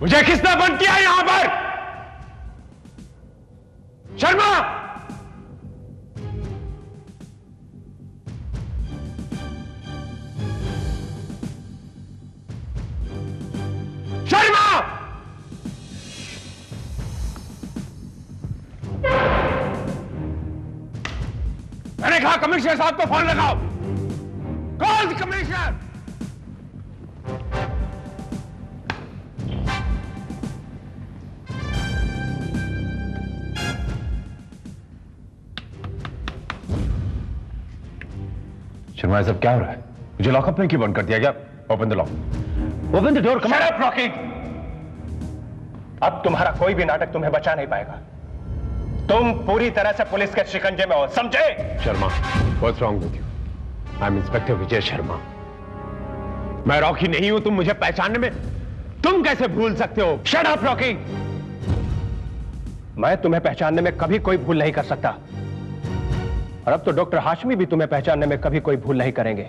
मुझे किसने बंद किया यहां पर? शर्मा! शर्मा! मैंने कहा कमिश्नर साहब को फोन लगाओ। Call the commissioner. शर्मा, सब क्या हो रहा है? मुझे लॉकअप में क्यों बंद कर दिया गया? Open the lock. Open the door. Shut up Rocky. अब तुम्हारा कोई भी नाटक तुम्हें बचा नहीं पाएगा। तुम पूरी तरह से पुलिस के शिकंजे में हो, समझे? Sharma, what's wrong with you? I am inspector Vijay Sharma. मैं रॉकी नहीं हूं। तुम मुझे पहचानने में तुम कैसे भूल सकते हो? Shut up Rocky. मैं तुम्हें पहचानने में कभी कोई भूल नहीं कर सकता, और अब तो डॉक्टर हाशमी भी तुम्हें पहचानने में कभी कोई भूल नहीं करेंगे,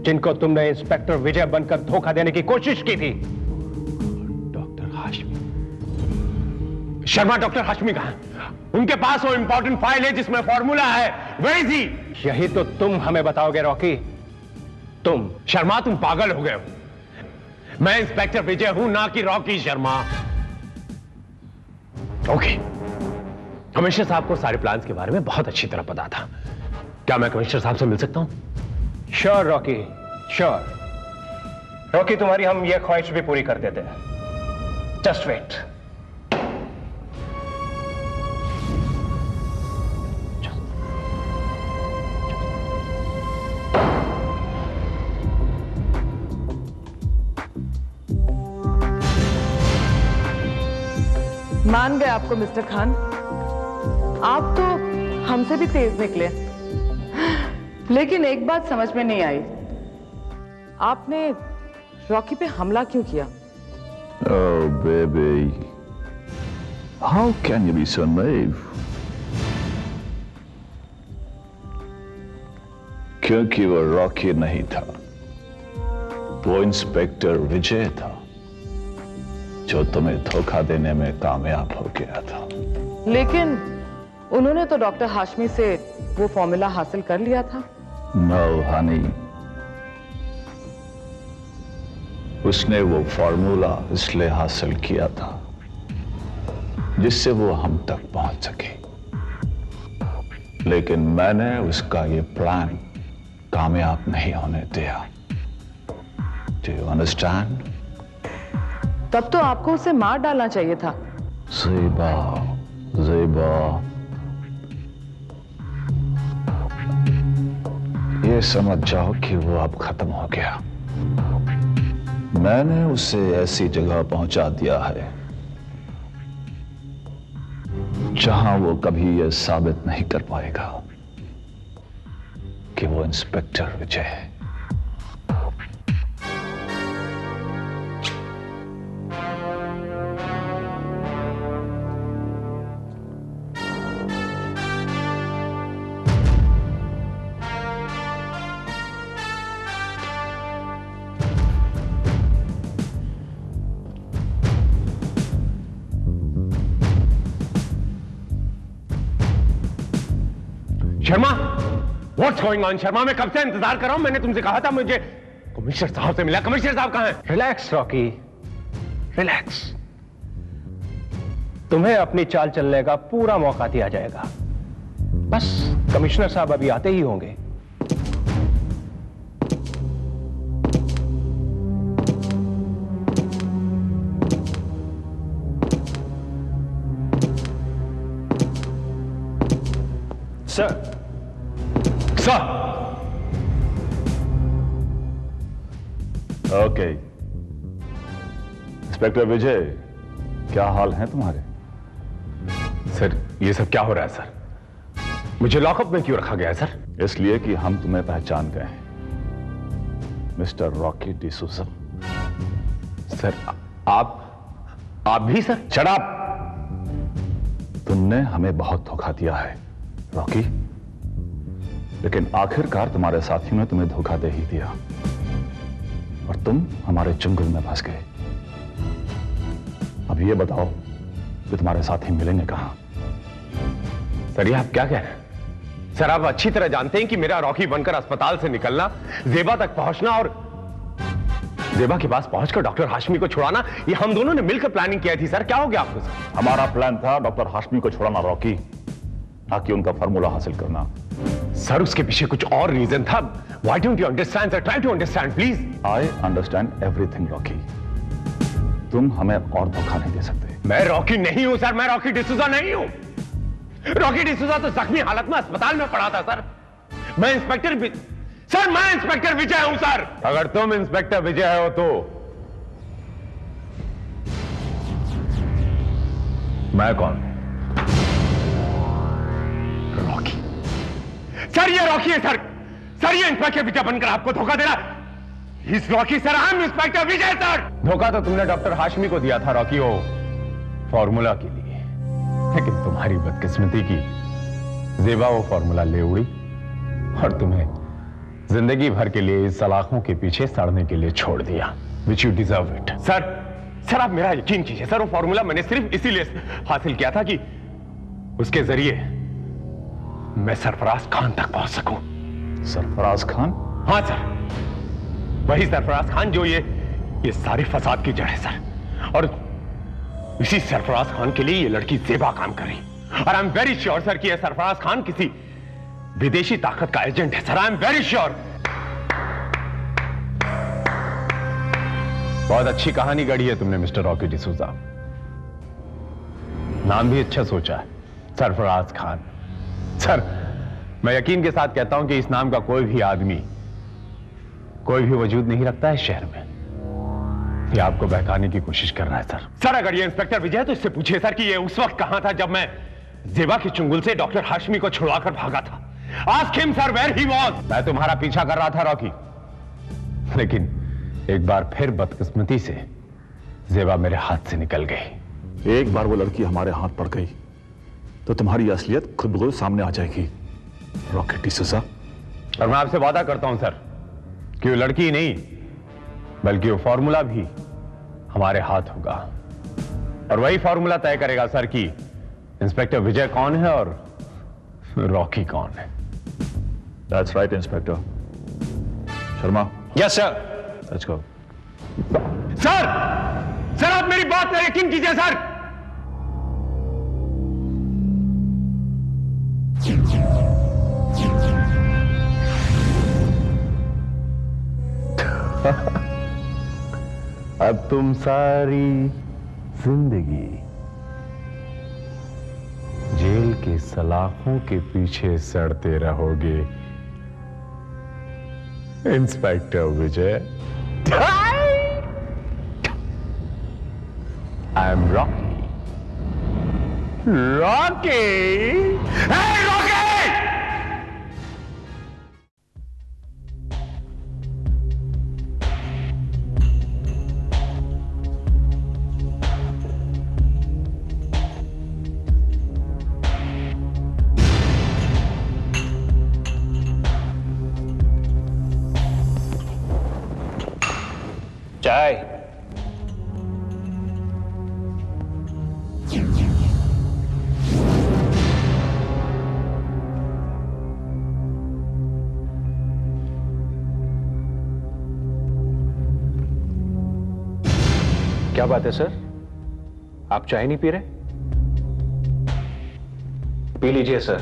जिनको तुमने इंस्पेक्टर विजय बनकर धोखा देने की कोशिश की थी। डॉक्टर हाशमी? शर्मा, डॉक्टर हाशमी कहां है? उनके पास वो इंपॉर्टेंट फाइल है जिसमें फॉर्मूला है। Where is he? यही तो तुम हमें बताओगे रॉकी। तुम। शर्मा, तुम पागल हो गए हो। मैं इंस्पेक्टर विजय हूं, ना कि रॉकी शर्मा। ओके, कमिश्नर साहब को सारे प्लान्स के बारे में बहुत अच्छी तरह पता था। क्या मैं कमिश्नर साहब से मिल सकता हूं? Sure Rocky, sure. रॉकी, तुम्हारी हम ये ख्वाहिश भी पूरी कर देते हैं। Just wait. मान गए आपको मिस्टर खान। आप तो हमसे भी तेज निकले, लेकिन एक बात समझ में नहीं आई, आपने रॉकी पे हमला क्यों किया? Oh, baby. How can you be so naive? क्योंकि वो रॉकी नहीं था, वो इंस्पेक्टर विजय था, जो तुम्हें धोखा देने में कामयाब हो गया था। लेकिन उन्होंने तो डॉक्टर हाशमी से वो फॉर्मूला हासिल कर लिया था। No, honey. उसने वो फॉर्मूला इसलिए हासिल किया था जिससे वो हम तक पहुंच सके, लेकिन मैंने उसका ये प्लान कामयाब नहीं होने दिया। Do you understand? तब तो आपको उसे मार डालना चाहिए था। ज़ेबा, ज़ेबा, ये समझ जाओ कि वो अब खत्म हो गया। मैंने उसे ऐसी जगह पहुंचा दिया है जहां वो कभी यह साबित नहीं कर पाएगा कि वो इंस्पेक्टर विजय है। Sharma, what's going on? Sharma, मैं कब से इंतजार कर रहा हूं। मैंने तुमसे कहा था मुझे कमिश्नर साहब से मिला। कमिश्नर साहब कहां हैं? Relax Rocky, relax. तुम्हें अपनी चाल चलने का पूरा मौका दिया जाएगा। बस कमिश्नर साहब अभी आते ही होंगे। Sir, sir. ओके, इंस्पेक्टर विजय, क्या हाल है तुम्हारे? सर, ये सब क्या हो रहा है सर? मुझे लॉकअप में क्यों रखा गया है सर? इसलिए कि हम तुम्हें पहचान गए हैं, मिस्टर रॉकी डिसूजा। सर, आप भी सर? Shut up! तुमने हमें बहुत धोखा दिया है रॉकी, लेकिन आखिरकार तुम्हारे साथियों ने तुम्हें धोखा दे ही दिया और तुम हमारे चंगुल में फंस गए। अब ये बताओ कि तुम्हारे साथी मिलेंगे कहां? सर ये आप क्या कह रहे हैं? सर आप अच्छी तरह जानते हैं कि मेरा रॉकी बनकर अस्पताल से निकलना, जेबा तक पहुंचना और जेबा के पास पहुंचकर डॉक्टर हाशमी को छुड़ाना, ये हम दोनों ने मिलकर प्लानिंग की थी। सर क्या हो गया आपको? सर हमारा प्लान था डॉक्टर हाशमी को छुड़ाना रॉकी, ना कि उनका फार्मूला हासिल करना। सर उसके पीछे कुछ और रीजन था। Why don't you understand, sir? Try to understand, please. I understand everything, Rocky. तुम हमें और धोखा नहीं दे सकते। मैं रॉकी नहीं हूं सर, मैं रॉकी डिसूजा नहीं हूं। रॉकी डिसूजा तो जख्मी हालत में अस्पताल में पड़ा था सर। मैं इंस्पेक्टर विजय हूं सर। अगर तुम इंस्पेक्टर विजय हो तो मैं कौन? रॉकी। सर ये रॉकी है सर। सर ये इंस्पेक्टर विजय बनकर आपको धोखा दे रहा। इस Rocky sir, I am inspector Vijay sir. धोखा तो तुमने डॉक्टर हाशमी को दिया था रॉकी, वो फॉर्मूला के लिए। लेकिन तुम्हारी बदकिस्मती की जेबा वो फॉर्मूला ले उड़ी और तुम्हें जिंदगी भर के लिए इस सलाखों के पीछे सड़ने के लिए छोड़ दिया। Which you deserve it. Sir आप मेरा यकीन कीजिए सर, वो फॉर्मूला मैंने सिर्फ इसीलिए हासिल किया था कि उसके जरिए मैं सरफराज खान तक पहुंच सकूं। सरफराज खान? हाँ सर, वही सरफराज खान जो ये सारे फसाद की जड़ है सर। और इसी सरफराज खान के लिए ये लड़की जेबा काम कर रही। और I am very sure sir कि ये सरफराज खान किसी विदेशी ताकत का एजेंट है sir. I am very sure. बहुत अच्छी कहानी गढ़ी है तुमने मिस्टर रॉकी डिसूजा। नाम भी अच्छा सोचा है, सरफराज खान। सर मैं यकीन के साथ कहता हूं कि इस नाम का कोई भी आदमी, कोई भी वजूद नहीं रखता है शहर में। ये आपको बहकाने की कोशिश कर रहा है सर। सर अगर ये इंस्पेक्टर विजय है तो इससे पूछिए सर कि ये उस वक्त कहां था जब मैं जेबा की चुंगल से डॉक्टर हाशमी को छुड़वाकर भागा था। Ask him sir where he was. मैं तुम्हारा पीछा कर रहा था रॉकी, लेकिन एक बार फिर बदकिस्मती से जेबा मेरे हाथ से निकल गई। एक बार वो लड़की हमारे हाथ पड़ गई तो तुम्हारी असलियत खुद ब खुद सामने आ जाएगी रॉकी डिसूजा। और मैं आपसे वादा करता हूं सर कि वो लड़की नहीं बल्कि वो फॉर्मूला भी हमारे हाथ होगा। और वही फॉर्मूला तय करेगा सर कि इंस्पेक्टर विजय कौन है और रॉकी कौन है। That's right, inspector Sharma. Yes sir. Let's go. Sir आप मेरी बात पर यकीन कीजिए सर। अब तुम सारी जिंदगी जेल के सलाखों के पीछे सड़ते रहोगे inspector Vijay. I am Rocky. Rocky, hey Rocky! चाय। क्या बात है सर, आप चाय नहीं पी रहे? पी लीजिए सर,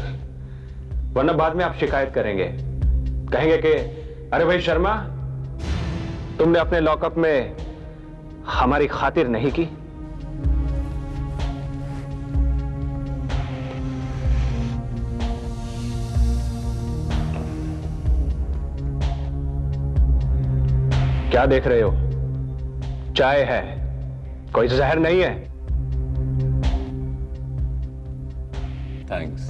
वरना बाद में आप शिकायत करेंगे, कहेंगे कि अरे भाई शर्मा, तुमने अपने लॉकअप में हमारी खातिर नहीं की। क्या देख रहे हो? चाय है, कोई जहर नहीं है। Thanks.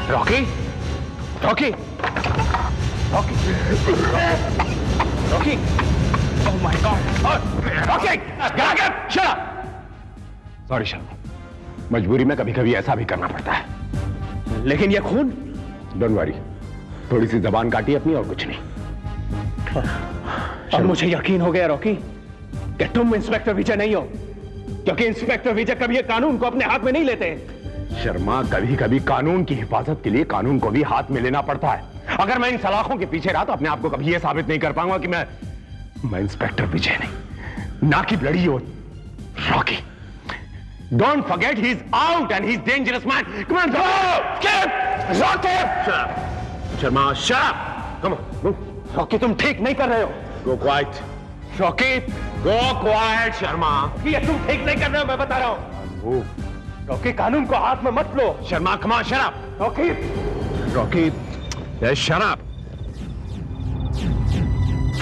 Rocky, Rocky, Rocky, Rocky, my God. Rocky, shut up. Sorry Sharma, मजबूरी में कभी कभी ऐसा भी करना पड़ता है। लेकिन ये खून? डोंट वरी, थोड़ी सी जबान काटी अपनी और कुछ नहीं। अब मुझे यकीन हो गया रॉकी कि तुम इंस्पेक्टर विजय नहीं हो, क्योंकि इंस्पेक्टर विजय कभी कानून को अपने हाथ में नहीं लेते। शर्मा, कभी कभी कानून की हिफाजत के लिए कानून को भी हाथ में लेना पड़ता है। अगर मैं इन सलाखों के पीछे रहा तो अपने आप को कभी यह साबित नहीं कर पाऊंगा कि मैं इंस्पेक्टर विजय नहीं, ना कि bloody Rocky. Don't forget, he's out and he's dangerous man. Come on, go! Skip! Rocky! Shut up. Sharma, shut up! Come on, move. Rocky, तुम ठीक नहीं कर रहे हो। Go quiet. Rocky, Go quiet, Sharma. ये तुम ठीक नहीं कर रहे हो, मैं बता रहा हूं। Move. रॉकी, कानून को हाथ में मत लो। Sharma, come on, shut up. Rocky, Rocky, yes, shut up.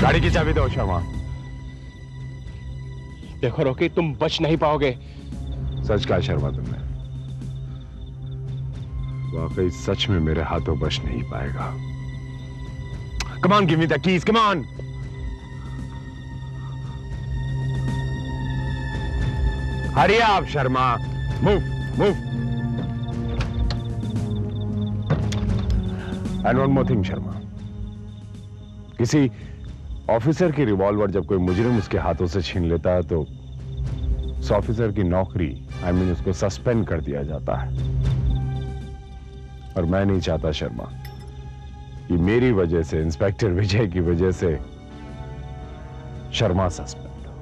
गाड़ी की चाबी दो, शर्मा। देखो रॉकी, तुम बच नहीं पाओगे। सच कहा शर्मा तुमने, वाकई सच में मेरे हाथों बच नहीं पाएगा। Come on, give me the keys, come on. Hurry up, Sharma. Move, move. And one more thing, Sharma, किसी ऑफिसर की रिवॉल्वर जब कोई मुजरिम उसके हाथों से छीन लेता है तो उस ऑफिसर की नौकरी उसको सस्पेंड कर दिया जाता है। और मैं नहीं चाहता शर्मा कि मेरी वजह से, इंस्पेक्टर विजय की वजह से शर्मा सस्पेंड हो।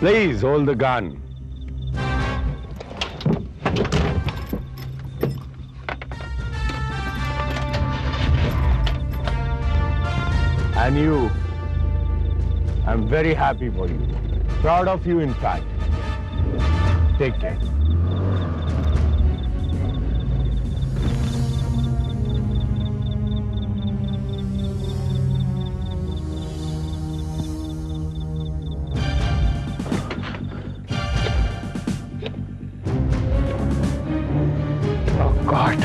Please hold the gun. And you, I'm very happy for you. Proud of you, in fact. Take care. Oh, God.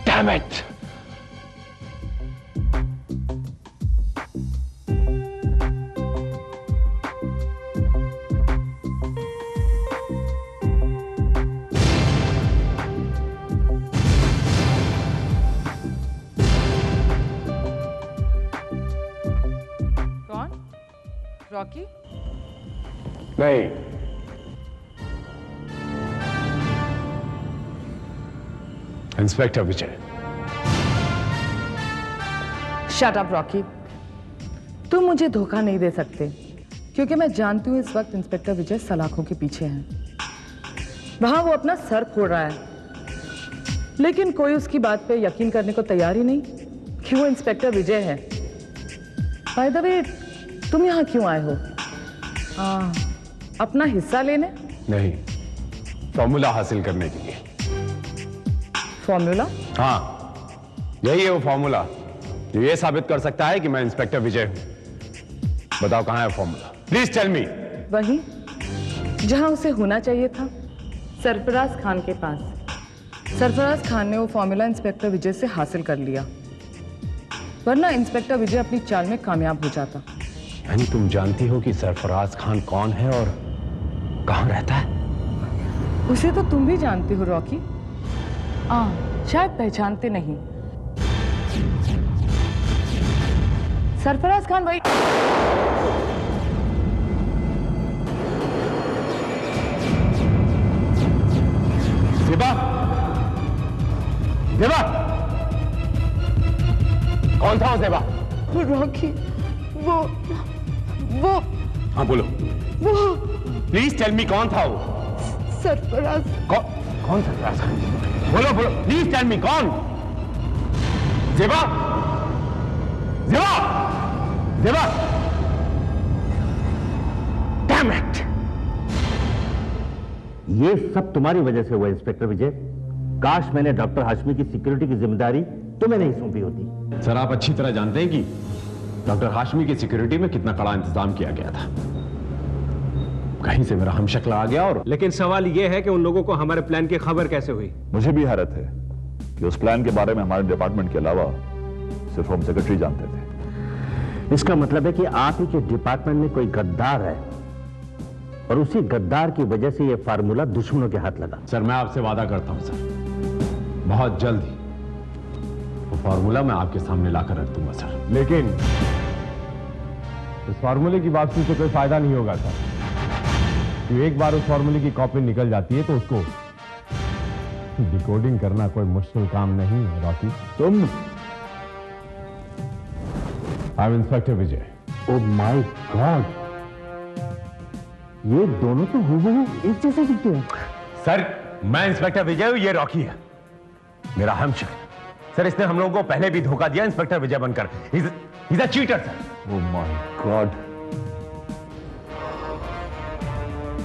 Damn it! कौन? रॉकी? नहीं, इंस्पेक्टर विजय। शट अप रॉकी, तुम मुझे धोखा नहीं दे सकते, क्योंकि मैं जानती हूं इस वक्त इंस्पेक्टर विजय सलाखों के पीछे हैं। वहां वो अपना सर फोड़ रहा है, लेकिन कोई उसकी बात पे यकीन करने को तैयार ही नहीं कि वो इंस्पेक्टर विजय है। बाय द वे, तुम यहां क्यों आए हो? अपना हिस्सा लेने? नहीं, फॉर्मूला हासिल करने के लिए। फॉर्मूला? हाँ, यही है वो फॉर्मूला जो ये साबित कर सकता है कि मैं इंस्पेक्टर विजय हूं। बताओ कहां है फॉर्मूला? Please tell me. वहीं जहां उसे होना चाहिए था, सरफराज खान के पास। सरफराज खान ने वो फॉर्मूला इंस्पेक्टर विजय से हासिल कर लिया, वरना इंस्पेक्टर विजय अपनी चाल में कामयाब हो जाता। यानी तुम जानती हो कि सरफराज खान कौन है और कहां रहता है? उसे तो तुम भी जानते हो रॉकी। शायद पहचानते नहीं। सरफराज खान वही। ज़ेबा, ज़ेबा, कौन था वो ज़ेबा? रॉकी, वो हाँ बोलो, वो प्लीज टेल मी कौन था वो? सरफराज। कौन सरफराज खान? बोलो बोलो, प्लीज टेल मी कौन? Zeba, Zeba, Zeba, damn it! ये सब तुम्हारी वजह से हुआ इंस्पेक्टर विजय। काश मैंने डॉक्टर हाशमी की सिक्योरिटी की जिम्मेदारी तुम्हें नहीं सौंपी होती। सर, आप अच्छी तरह जानते हैं कि डॉक्टर हाशमी की सिक्योरिटी में कितना कड़ा इंतजाम किया गया था। कहीं से मेरा हमशक्ल आ गया और लेकिन सवाल यह है कि उन लोगों को हमारे प्लान की खबर कैसे हुई? मुझे भी हैरत है कि उस प्लान के बारे में हमारे डिपार्टमेंट के अलावा सिर्फ होम सेक्रेटरी जानते थे। इसका मतलब है कि आप ही के डिपार्टमेंट में कोई गद्दार है और उसी गद्दार की वजह से यह फार्मूला दुश्मनों के हाथ लगा। सर मैं आपसे वादा करता हूं सर, बहुत जल्द ही वो फार्मूला मैं आपके सामने लाकर रख दूंगा सर। लेकिन इस फार्मूले की वापसी से कोई फायदा नहीं होगा सर, कि एक बार उस फार्मूले की कॉपी निकल जाती है तो उसको डिकोडिंग करना कोई मुश्किल काम नहीं है रॉकी। तुम? आई am inspector Vijay. Oh my God, ये दोनों तो हूबहू एक जैसे दिखते हैं। सर मैं इंस्पेक्टर विजय हूं, ये रॉकी है मेरा हमशक्ल। सर इसने हम लोगों को पहले भी धोखा दिया इंस्पेक्टर विजय बनकर। He's a cheater, sir. Oh my God,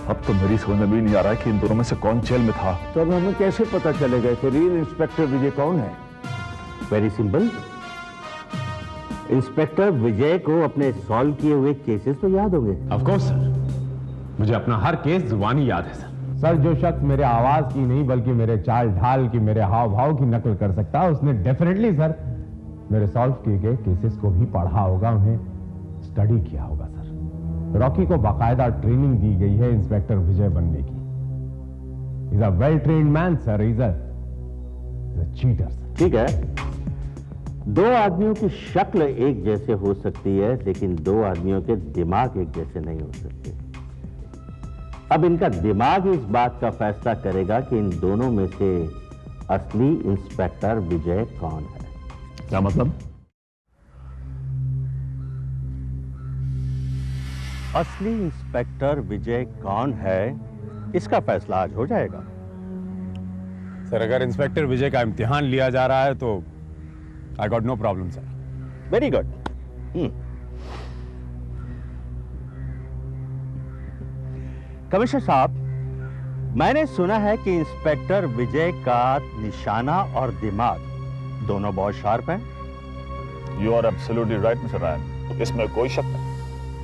अब तो मेरी समझ में भी नहीं आ रहा है कि इन दोनों में से कौन जेल में था। तो अब हमें कैसे पता चलेगा कि रियल इंस्पेक्टर विजय कौन है? वेरी सिंपल, इंस्पेक्टर विजय को अपने सॉल्व किए हुए केसेस तो याद होंगे। ऑफ कोर्स सर, मुझे अपना हर केस जुबानी याद है सर। सर जो शख्स मेरे आवाज की नहीं बल्कि मेरे चाल ढाल की, मेरे हाव भाव की नकल कर सकता है, उसने डेफिनेटली सर मेरे सॉल्व किए गए केसेस को भी पढ़ा होगा, उन्हें स्टडी किया होगा सर। रॉकी को बाकायदा ट्रेनिंग दी गई है इंस्पेक्टर विजय बनने की। Is a well trained man sir, is a cheater sir. ठीक है, दो आदमियों की शक्ल एक जैसे हो सकती है लेकिन दो आदमियों के दिमाग एक जैसे नहीं हो सकते। अब इनका दिमाग इस बात का फैसला करेगा कि इन दोनों में से असली इंस्पेक्टर विजय कौन है। क्या मतलब? असली इंस्पेक्टर विजय कौन है इसका फैसला आज हो जाएगा। सर अगर इंस्पेक्टर विजय का इम्तिहान लिया जा रहा है तो I got no problem sir. Very good. Commissioner साहब, मैंने सुना है कि इंस्पेक्टर विजय का निशाना और दिमाग दोनों बहुत शार्प हैं। You are absolutely right mister Ryan, इसमें कोई शक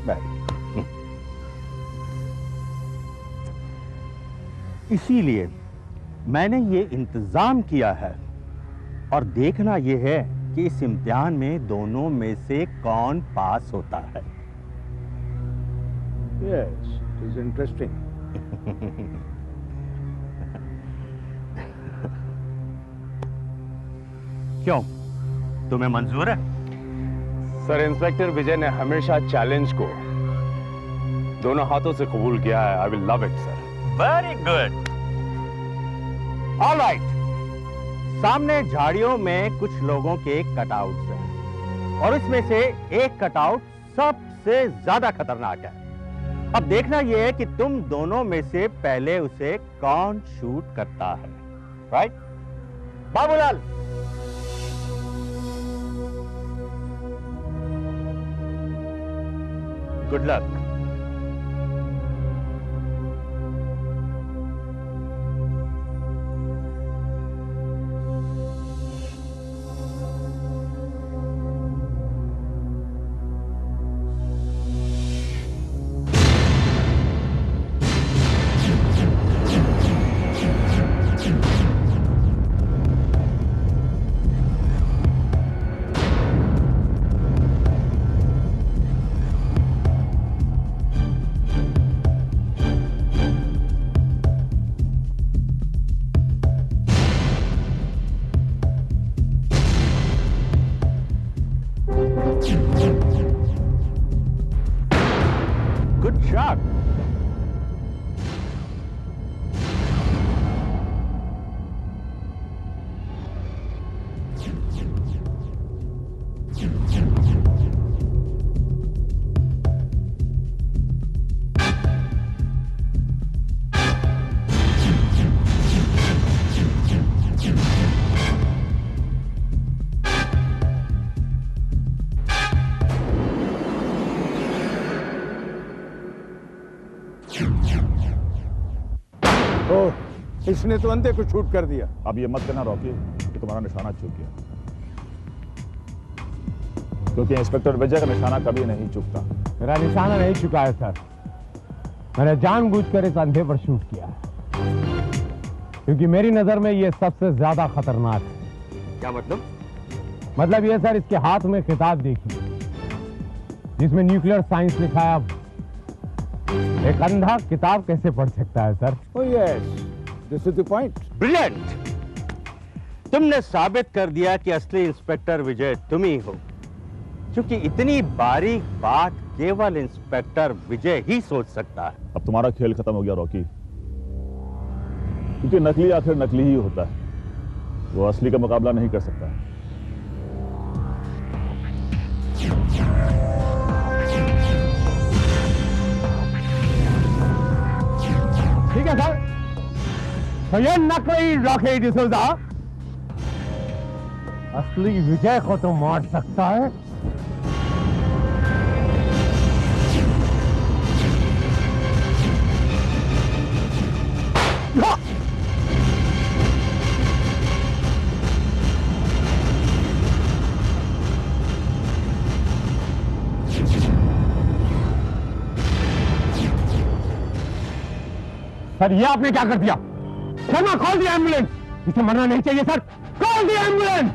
नहीं। इसीलिए मैंने ये इंतजाम किया है और देखना यह है कि इस इम्तिहान में दोनों में से कौन पास होता है। Yes, it is interesting. क्यों, तुम्हें मंजूर है? सर इंस्पेक्टर विजय ने हमेशा चैलेंज को दोनों हाथों से कबूल किया है। I will love it sir. Very good. Alright, सामने झाड़ियों में कुछ लोगों के कटआउट्स हैं और इसमें से एक कटआउट सबसे ज्यादा खतरनाक है। अब देखना यह है कि तुम दोनों में से पहले उसे कौन शूट करता है। Right? Babulal, good luck. Good shot. ओह, इसने तो अंधे को शूट कर दिया। अब ये मत कहना रॉकी कि तुम्हारा निशाना चूक गया, क्योंकि इंस्पेक्टर विजय का निशाना कभी नहीं चूकता। मेरा निशाना नहीं चुका है सर। मैंने जानबूझकर इस अंधे पर शूट किया है, क्योंकि मेरी नजर में यह सबसे ज्यादा खतरनाक है। क्या मतलब? मतलब ये सर, इसके हाथ में किताब देखिए जिसमें न्यूक्लियर साइंस लिखा है। अब एक अंधा किताब कैसे पढ़ सकता है sir? Oh yes, this is the point. Brilliant! तुमने साबित कर दिया कि असली इंस्पेक्टर विजय तुम ही हो, क्योंकि इतनी बारीक बात केवल इंस्पेक्टर विजय ही सोच सकता है। अब तुम्हारा खेल खत्म हो गया रॉकी, क्योंकि नकली आखिर नकली ही होता है, वो असली का मुकाबला नहीं कर सकता। ठीक है सर, तो ये नकली रॉकी डिसूजा असली विजय को तो मार सकता है। सर, ये आपने क्या कर दिया? शर्मा, कॉल दी एम्बुलेंस। इसे मरना नहीं चाहिए सर, कॉल दी एम्बुलेंस।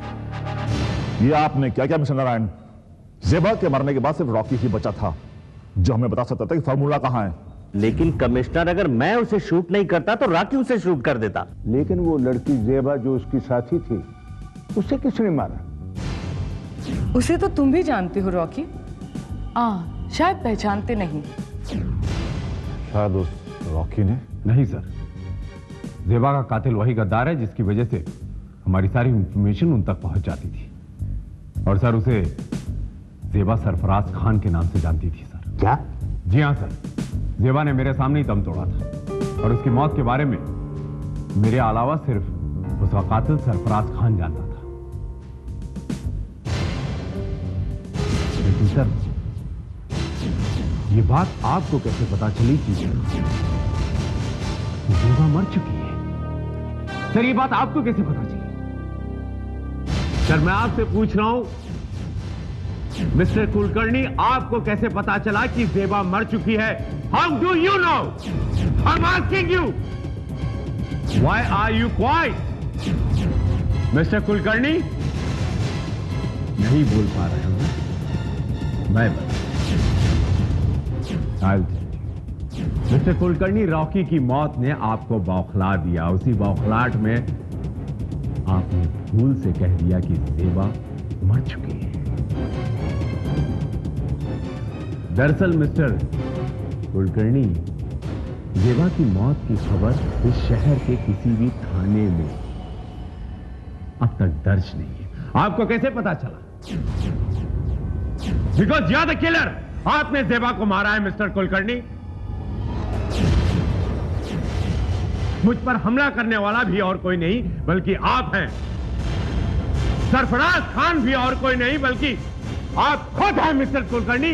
ये आपने क्या किया मिस्टर नारायण? जेबा के मरने के बाद सिर्फ रॉकी ही बचा था जो हमें बता सकता था कि फार्मूला कहां है। लेकिन कमिश्नर, अगर मैं उसे शूट नहीं करता तो रॉकी उसे शूट कर देता। लेकिन वो लड़की जेबा जो उसकी साथी थी, उसे किसने मारा? उसे तो तुम भी जानते हो रॉकी। शायद पहचानते नहीं। शायद उस रॉकी ने। नहीं सर, जेबा का कातिल वही गद्दार है जिसकी वजह से हमारी सारी इंफॉर्मेशन उन तक पहुंच जाती थी। और सर, उसे जेबा सरफराज खान के नाम से जानती थी सर। क्या? जी हाँ सर, जेबा ने मेरे सामने ही दम तोड़ा था और उसकी मौत के बारे में मेरे अलावा सिर्फ उसका कातिल सरफराज खान जानता था। लेकिन सर, ये बात आपको कैसे पता चली कि जेबा मर चुकी है? सर, ये बात आपको कैसे पता चली? सर, मैं आपसे पूछ रहा हूं मिस्टर कुलकर्णी, आपको कैसे पता चला कि जेबा मर चुकी है? How do you know? I am asking you, why are you quiet? Mister Kulkarni, नहीं बोल पा रहे हो? मैं मिस्टर कुलकर्णी, रॉकी की मौत ने आपको बौखला दिया। उसी बौखलाहट में आपने भूल से कह दिया कि जेबा मर चुकी है। दरअसल मिस्टर कुलकर्णी, जेबा की मौत की खबर इस शहर के किसी भी थाने में अब तक दर्ज नहीं है। आपको कैसे पता चला? Because you are the killer. आपने जेबा को मारा है मिस्टर कुलकर्णी। मुझ पर हमला करने वाला भी और कोई नहीं बल्कि आप हैं। सरफराज खान भी और कोई नहीं बल्कि आप खुद हैं mister Kulkarni.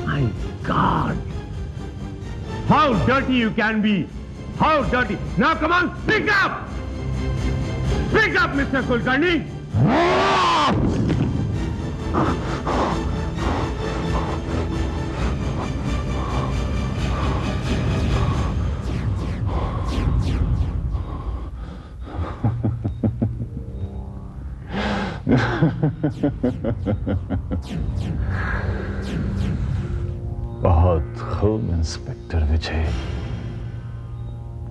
My God! How dirty you can be! How dirty! Now come on, speak up! Speak up, Mr. Kulkarni! बहुत खूब इंस्पेक्टर विजय,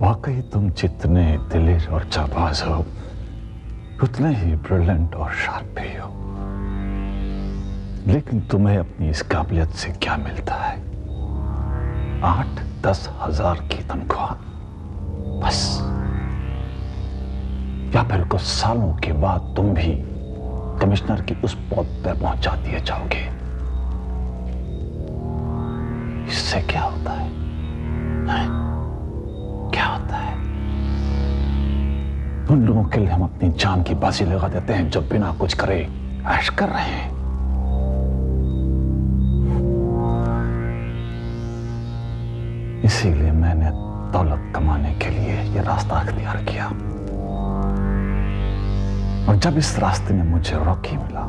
वाकई तुम जितने दिलेर और जाबाज हो उतने ही ब्रिलियंट और शार्प भी हो। लेकिन तुम्हें अपनी इस काबिलियत से क्या मिलता है? 8-10 हजार की तनख्वाह बस, या फिर कुछ सालों के बाद तुम भी कमिश्नर की उस पद पर पहुंचा दिए जाओगे। इससे क्या होता है? क्या होता है? उन लोगों के लिए हम अपनी जान की बाजी लगा देते हैं जो बिना कुछ करे ऐश कर रहे हैं। इसीलिए मैंने दौलत कमाने के लिए यह रास्ता अख्तियार किया। और जब इस रास्ते में मुझे रॉकी मिला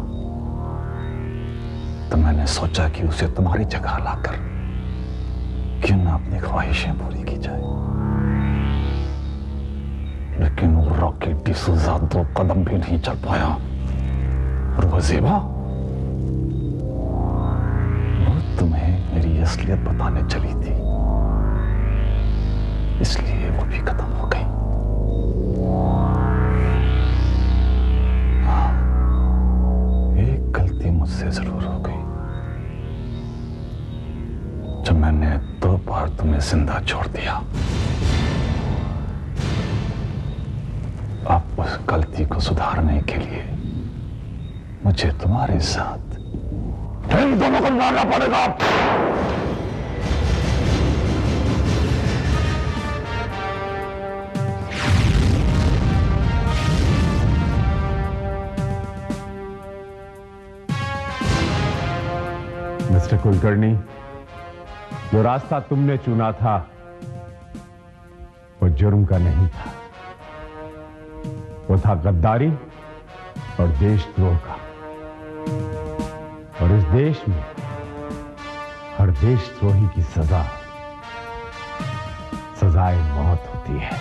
तो मैंने सोचा कि उसे तुम्हारी जगह लाकर क्यों ना अपनी ख्वाहिशें पूरी की जाए, लेकिन वो रॉकी डिसूजा 2 कदम भी नहीं चल पाया। और वो ज़ेबा, वो तुम्हें मेरी असलियत बताने चली थी, इसलिए वो भी खत्म हो गई। हाँ, एक गलती मुझसे जरूर हो गई, जब मैंने 2 बार तुम्हें जिंदा छोड़ दिया। अब उस गलती को सुधारने के लिए मुझे तुम्हारे साथ इन दोनों को मारना पड़ेगा। मिस्टर कुलकर्णी, जो रास्ता तुमने चुना था वो जुर्म का नहीं था, वो था गद्दारी और देशद्रोह का। और इस देश में हर देशद्रोही की सजाए मौत होती है।